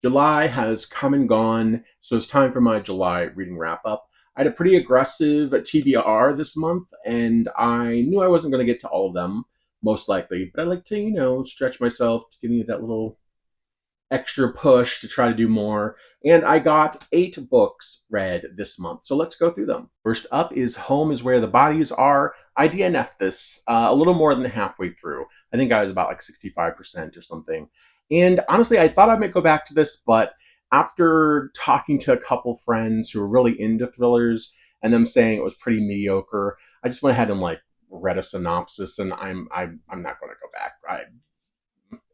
July has come and gone, so it's time for my July reading wrap up. I had a pretty aggressive TBR this month, and I knew I wasn't going to get to all of them, most likely, but I like to, stretch myself to give me that little extra push to try to do more. And I got 8 books read this month. So let's go through them. First up is Home is Where the Bodies Are. I DNF'd this a little more than halfway through. I think I was about like 65% or something. And honestly, I thought I might go back to this, but after talking to a couple friends who were really into thrillers and them saying it was pretty mediocre, I just went ahead and like read a synopsis, and I'm not going to go back.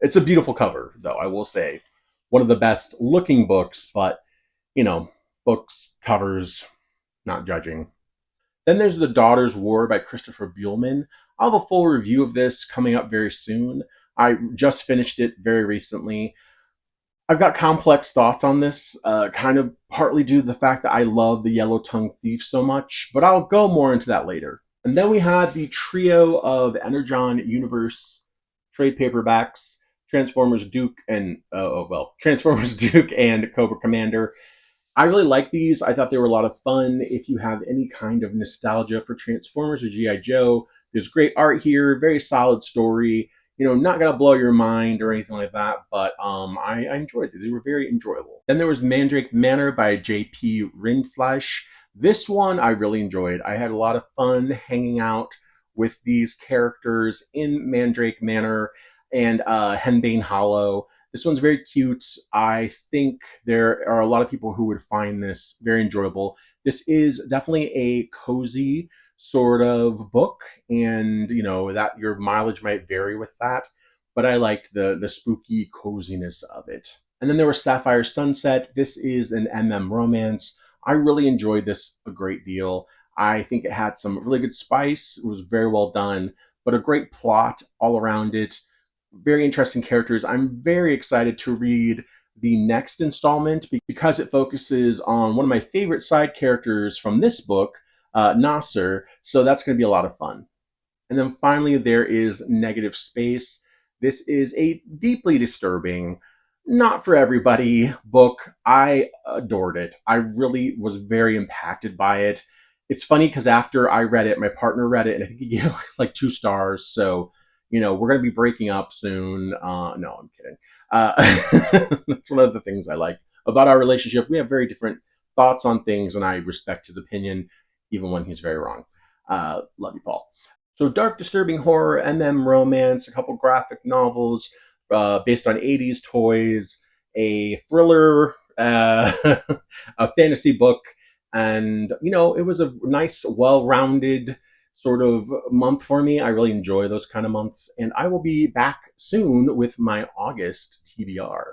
It's a beautiful cover, though, I will say. One of the best looking books, but, you know, books, covers, not judging. Then there's The Daughter's War by Christopher Buehlman. I'll have a full review of this coming up very soon. I just finished it very recently. I've got complex thoughts on this, kind of partly due to the fact that I love The Yellow Tongue Thief so much, but I'll go more into that later. And then we had the trio of Energon Universe trade paperbacks, Transformers Duke and Cobra Commander. I really like these. I thought they were a lot of fun. If you have any kind of nostalgia for Transformers or G.I. Joe, there's great art here, very solid story. Not gonna blow your mind or anything like that, but I enjoyed these. They were very enjoyable. Then there was Mandrake Manor by J.P. Rindfleisch. This one I really enjoyed. I had a lot of fun hanging out with these characters in Mandrake Manor and Henbane Hollow. This one's very cute. I think there are a lot of people who would find this very enjoyable. This is definitely a cozy sort of book, and that your mileage might vary with that, but I liked the spooky coziness of it. And then there was Sapphire Sunset. This is an romance. I really enjoyed this a great deal. I think it had some really good spice. It was very well done, but a great plot all around it. Very interesting characters. I'm very excited to read the next installment because it focuses on one of my favorite side characters from this book, Nasser. So that's going to be a lot of fun. And then finally, there is Negative Space. This is a deeply disturbing, not for everybody book. I adored it. I really was very impacted by it. It's funny because after I read it, my partner read it, and I think he gave it like 2 stars. So, we're going to be breaking up soon. No, I'm kidding. That's one of the things I like about our relationship. We have very different thoughts on things, and I respect his opinion, even when he's very wrong. Love you, Paul. So, dark, disturbing horror, romance, a couple graphic novels based on 80s toys, a thriller, a fantasy book, and it was a nice, well-rounded sort of month for me. I really enjoy those kind of months, and I will be back soon with my August TBR.